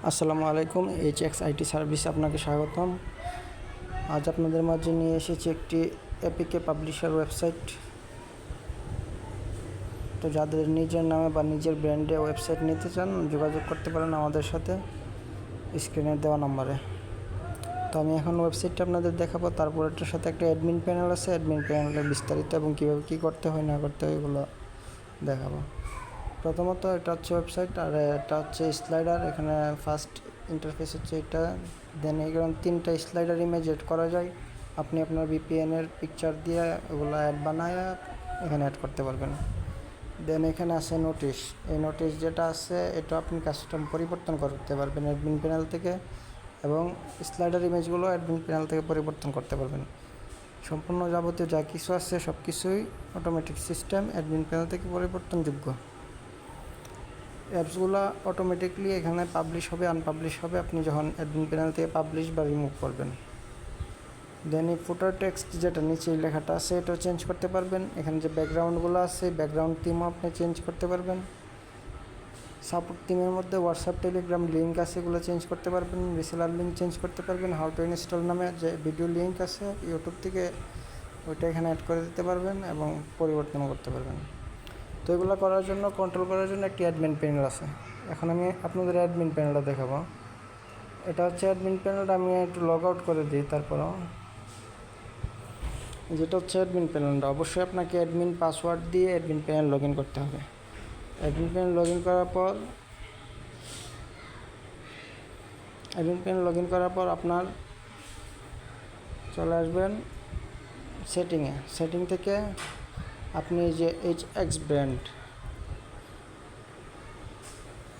আসসালামু আলাইকুম, HX IT service আপনাকে স্বাগতম। আজ আপনাদের মাঝে নিয়ে এসেছি একটি এপিকে পাবলিশার ওয়েবসাইট। তো যাদের নিজের নামে বা নিজের ব্র্যান্ডে ওয়েবসাইট নিতে চান যোগাযোগ করতে পারেন আমাদের সাথে স্ক্রিনে দেওয়া নম্বরে। তো আমি এখন ওয়েবসাইটটা আপনাদের দেখাবো, তারপর এটার সাথে একটা অ্যাডমিন প্যানেল আছে, অ্যাডমিন প্যানেলের বিস্তারিত এবং কীভাবে কী করতে হয় না করতে হয় এগুলো দেখাবো। প্রথমত এটা হচ্ছে ওয়েবসাইট, আর এটা হচ্ছে স্লাইডার। এখানে ফার্স্ট ইন্টারফেস হচ্ছে এটা। দেন এখানে 3টা স্লাইডার ইমেজ এড করা যায়। আপনি আপনার ভিপিএনের পিকচার দিয়ে ওগুলো অ্যাড বানায় এখানে অ্যাড করতে পারবেন। দেন এখানে আছে নোটিশ। এই নোটিশ যেটা আছে এটা আপনি কাস্টম পরিবর্তন করতে পারবেন অ্যাডমিন প্যানেল থেকে, এবং স্লাইডার ইমেজগুলো অ্যাডমিন প্যানেল থেকে পরিবর্তন করতে পারবেন। সম্পূর্ণ যাবতীয় যা কিছু আছে সব কিছুই অটোমেটিক সিস্টেম অ্যাডমিন প্যানেল থেকে পরিবর্তনযোগ্য। অ্যাপসগুলো অটোমেটিকলি এখানে পাবলিশ হবে, আনপাবলিশ হবে আপনি যখন অ্যাডমিন প্যানেল থেকে পাবলিশ বা রিমুভ করবেন। দেন এই ফুটার টেক্সট যেটা নিচে লেখাটা আছে এটাও চেঞ্জ করতে পারবেন। এখানে যে ব্যাকগ্রাউন্ডগুলো আছে ব্যাকগ্রাউন্ড থিমও আপনি চেঞ্জ করতে পারবেন। সাপোর্ট থিমের মধ্যে হোয়াটসঅ্যাপ, টেলিগ্রাম লিঙ্ক আছে, এগুলো চেঞ্জ করতে পারবেন। রিসেলার লিঙ্ক চেঞ্জ করতে পারবেন। হাউ টু ইনস্টল নামে যে ভিডিও লিঙ্ক আছে ইউটিউব থেকে ওইটা এখানে অ্যাড করে দিতে পারবেন এবং পরিবর্তন করতে পারবেন। তো এগুলো করার জন্য, কন্ট্রোল করার জন্য একটি অ্যাডমিন প্যানেল আছে। এখন আমি আপনাদের অ্যাডমিন প্যানেলটা দেখাবো। এটা হচ্ছে অ্যাডমিন প্যানেলটা, আমি একটু লগ আউট করে দিই। তারপরও যেটা হচ্ছে অ্যাডমিন প্যানেলটা, অবশ্যই আপনাকে অ্যাডমিন পাসওয়ার্ড দিয়ে অ্যাডমিন প্যানেল লগ ইন করতে হবে। অ্যাডমিন প্যানেল লগ ইন করার পর আপনার চলে আসবেন সেটিংয়ে। সেটিং থেকে আপনি যে এইচএক্স ব্র্যান্ড,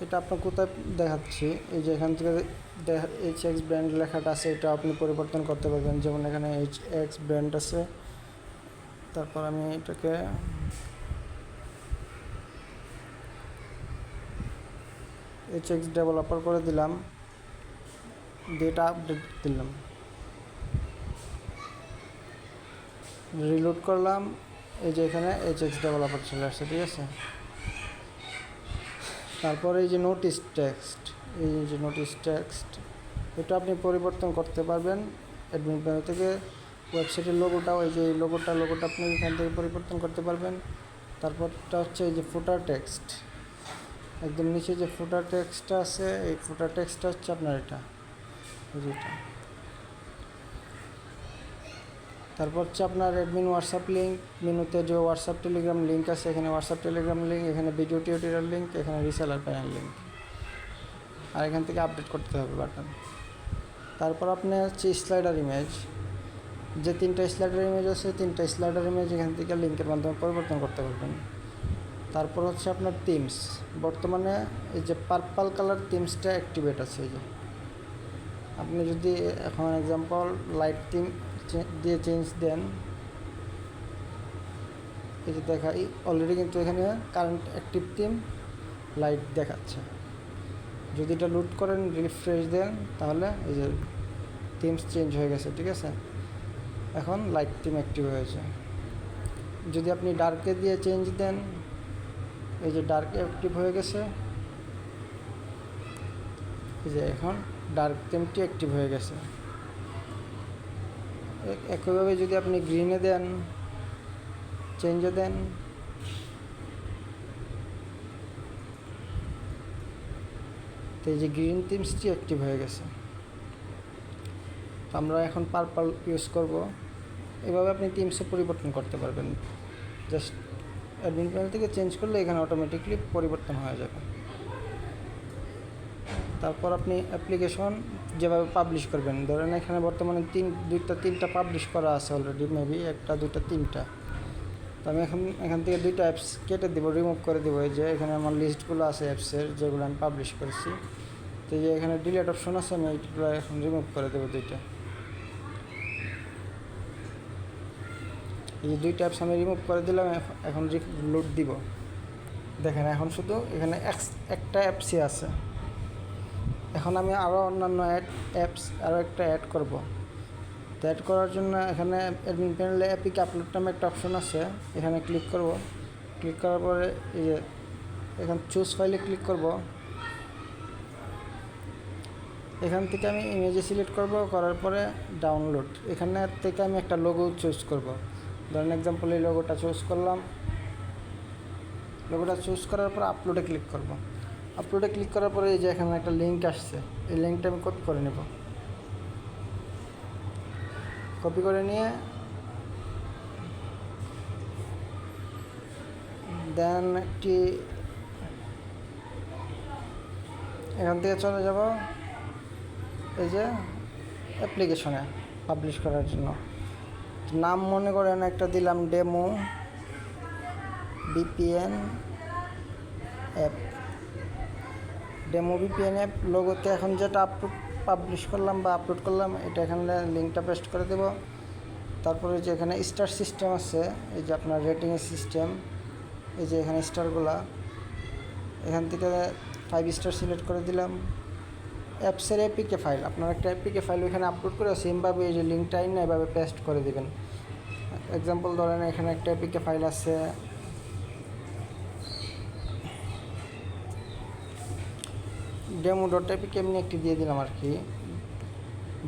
এটা আপনার কোথায় দেখাচ্ছি, এই যে এখান থেকে এইচএক্স ব্র্যান্ড লেখাটা আছে এটা আপনি পরিবর্তন করতে পারবেন। যেমন এখানে এইচএক্স ব্র্যান্ড আছে, তারপর আমি এটাকে এইচএক্স ডেভেলপার করে দিলাম, ডেটা আপডেট দিলাম, রিলোড করলাম। এই যে এখানে এইচএক্স ডেভেলপার চলে আসছে, ঠিক আছে। তারপরে এই যে নোটিশ টেক্সট, এটা আপনি পরিবর্তন করতে পারবেন অ্যাডমিন প্যানেল থেকে। ওয়েবসাইটের লোগোটাও এই যে এই লোগোটা আপনি এখান থেকে পরিবর্তন করতে পারবেন। তারপরটা হচ্ছে এই যে ফুটার টেক্সট, একদম নিচে যে ফুটার টেক্সটটা আছে এই ফুটার টেক্সটটা হচ্ছে আপনার এটা। তারপর হচ্ছে আপনার অ্যাডমিন হোয়াটসঅ্যাপ লিঙ্ক, মেনুতে যে হোয়াটসঅ্যাপ টেলিগ্রাম লিঙ্ক আছে এখানে হোয়াটসঅ্যাপ টেলিগ্রাম লিঙ্ক, এখানে ভিডিও টিউটোরিয়াল লিঙ্ক, এখানে রিসেলার প্যানেল লিঙ্ক, আর এখান থেকে আপডেট করতে হবে বাটন। তারপর আপনি হচ্ছে স্লাইডার ইমেজ, যে 3টা স্লাইডার ইমেজ আছে 3টা স্লাইডার ইমেজ এখান থেকে লিঙ্কের মাধ্যমে পরিবর্তন করতে পারবেন। তারপর হচ্ছে আপনার থিমস, বর্তমানে এই যে পার্পল কালার থিমসটা অ্যাক্টিভেট আছে। এই যে আপনি যদি এখন এক্সাম্পল লাইট থিম দিয়ে চেঞ্জ দেন, এই যে দেখাই অলরেডি কিন্তু এখানে কারেন্ট অ্যাক্টিভ থিম লাইট দেখাচ্ছে। যদি এটা লুট করেন, রিফ্রেশ দেন, তাহলে এই যে থিমস চেঞ্জ হয়ে গেছে, ঠিক আছে। এখন লাইট থিম অ্যাক্টিভ হয়েছে। যদি আপনি ডার্কে দিয়ে চেঞ্জ দেন, এই যে ডার্ক অ্যাক্টিভ হয়ে গেছে, এই যে এখন ডার্ক থিমটি অ্যাক্টিভ হয়ে গেছে। একইভাবে যদি আপনি গ্রিনে দেন, চেঞ্জে দেন, তো এই যে গ্রিন থিমসটি অ্যাক্টিভ হয়ে গেছে। আমরা এখন পার্পল ইউজ করব। এভাবে আপনি থিমসে পরিবর্তন করতে পারবেন। জাস্ট অ্যাডমিন প্যানেল থেকে চেঞ্জ করলে এখানে অটোমেটিকলি পরিবর্তন হয়ে যাবে। তারপর আপনি অ্যাপ্লিকেশন যেভাবে পাবলিশ করবেন, ধরেন এখানে বর্তমানে 2টা পাবলিশ করা আছে অলরেডি, মেবি 1টা 2টা 3টা। তো আমি এখান থেকে 2টা অ্যাপস কেটে দেবো, রিমুভ করে দেবো। এই যে এখানে আমার লিস্টগুলো আছে অ্যাপসের যেগুলো আমি পাবলিশ করেছি। তো এই যে এখানে ডিলিট অপশন আছে, আমি এইগুলো এখন রিমুভ করে দেবো 2টা। এই যে 2টা অ্যাপস আমি রিমুভ করে দিলাম, এখন লোড দিব। দেখেন এখন শুধু এখানে একটা অ্যাপসই আছে। এখন আমি আরও অন্যান্য আরও একটা অ্যাড করব। তো অ্যাড করার জন্য এখানে অ্যাডমিন প্যানেলে এপিকে আপলোড নামে একটা অপশন আছে, এখানে ক্লিক করব। ক্লিক করার পরে এই যে এখানে চুজ ফাইলে ক্লিক করব। এখান থেকে আমি ইমেজে সিলেক্ট করব, করার পরে ডাউনলোড, এখানে থেকে আমি একটা লোগো চুজ করব। ধরেন এক্সাম্পল এই লোগোটা চুজ করলাম। লোগোটা চুজ করার পর আপলোডে ক্লিক করব। আপলোডে ক্লিক করার পরে এই যে এখানে একটা লিঙ্ক আসছে, এই লিঙ্কটা আমি কপি করে নেব। কপি করে নিয়ে দেন একটি এখান থেকে চলে যাব এই যে অ্যাপ্লিকেশনে পাবলিশ করার জন্য। নাম মনে করেন একটা দিলাম demo VPN app. Demo VPN app লোগোতে এখন যেটা পাবলিশ করলাম বা আপলোড করলাম, এটা এখানে লিঙ্কটা পেস্ট করে দেব। তারপরে যে এখানে স্টার সিস্টেম আছে, এই যে আপনার রেটিংয়ের সিস্টেম, এই যে এখানে স্টারগুলা, এখান থেকে 5 স্টার সিলেক্ট করে দিলাম। অ্যাপসের এপিকে ফাইল, আপনার একটা এপিকে ফাইল ওইখানে আপলোড করে সেমভাবে এই যে লিঙ্কটা না এভাবে পেস্ট করে দেবেন। এক্সাম্পল ধরেন এখানে একটা এপিকে ফাইল আছে, demo.apk এমনি একটি দিয়ে দিলাম আর কি।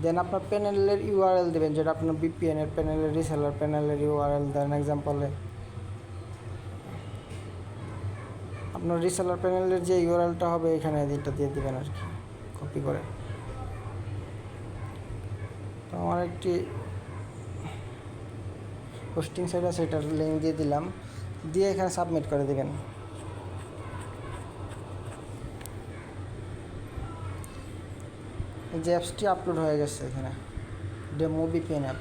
দেন আপনার প্যানেলের ইউআরএল দেবেন, যেটা আপনার বিপিএনের প্যানেলের রিসেলার প্যানেলের ইউআরএল দেন। এক্সাম্পলে আপনার রিসেলার প্যানেলের যে ইউআরএলটা হবে এখানে এটা দিয়ে দেবেন আর কি, কপি করে। তো আমার একটি হোস্টিং সাইট আছে, এটার লিঙ্ক দিয়ে দিলাম, দিয়ে এখানে সাবমিট করে দেবেন। যে অ্যাপসটি আপলোড হয়ে গেছে এখানে, ডেমো ভিপিএন অ্যাপ।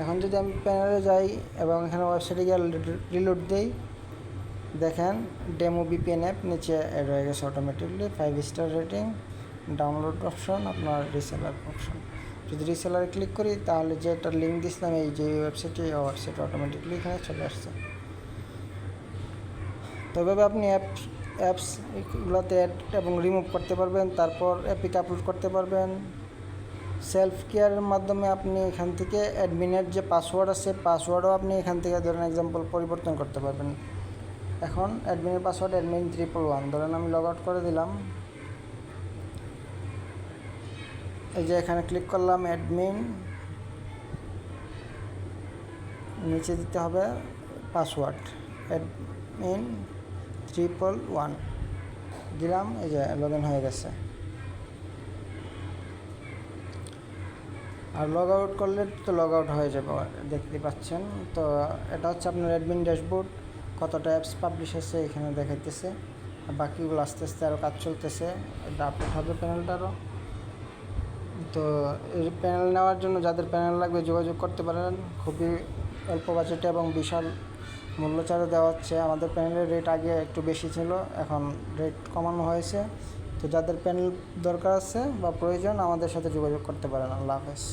এখন যদি আমি প্যানেলে যাই এবং এখানে ওয়েবসাইটে গিয়ে রিলোড দিই, দেখেন ডেমো ভিপিএন অ্যাপ নিচে অ্যাড হয়ে গেছে automatically. 5 star rating, download option, আপনার রিসেলার অপশন। যদি রিসেলারে ক্লিক করি তাহলে যে একটা লিঙ্ক দিয়েছিলাম এই যে ওয়েবসাইটে, এই ওয়েবসাইটে অটোমেটিকলি এখানে চলে আসছে। তো এভাবে আপনি অ্যাপসগুলোতে অ্যাড এবং রিমুভ করতে পারবেন, তারপর অ্যাপিকে আপলোড করতে পারবেন। সেলফ কেয়ারের মাধ্যমে আপনি এখান থেকে অ্যাডমিনের যে পাসওয়ার্ড আছে, পাসওয়ার্ডও আপনি এখান থেকে ধরেন এক্সাম্পল পরিবর্তন করতে পারবেন। এখন অ্যাডমিনের পাসওয়ার্ড admin111, ধরেন আমি লগ আউট করে দিলাম। এই যে এখানে ক্লিক করলাম অ্যাডমিন, নিচে দিতে হবে পাসওয়ার্ড admin111 দিলাম, এই যে লগ ইন হয়ে গেছে। আর লগ আউট করলে তো লগ আউট হয়ে যাবে, দেখতে পাচ্ছেন। তো এটা হচ্ছে আপনার অ্যাডমিন ড্যাশবোর্ড, কতটা অ্যাপস পাবলিশ হয়েছে এখানে দেখাইতেছে। বাকিগুলো আস্তে আস্তে আরও কাজ চলতেছে, এটা আপডেট হবে প্যানেলটারও। তো এই প্যানেল নেওয়ার জন্য যাদের প্যানেল লাগবে যোগাযোগ করতে পারেন। খুবই অল্প বাজেটে এবং বিশাল মূল্য ছাড়ে দেওয়া হচ্ছে। আমাদের প্যানেলের রেট আগে একটু বেশি ছিল, এখন রেট কমানো হয়েছে। তো যাদের প্যানেল দরকার আছে বা প্রয়োজন আমাদের সাথে যোগাযোগ করতে পারেন। আল্লাহ হাফেজ।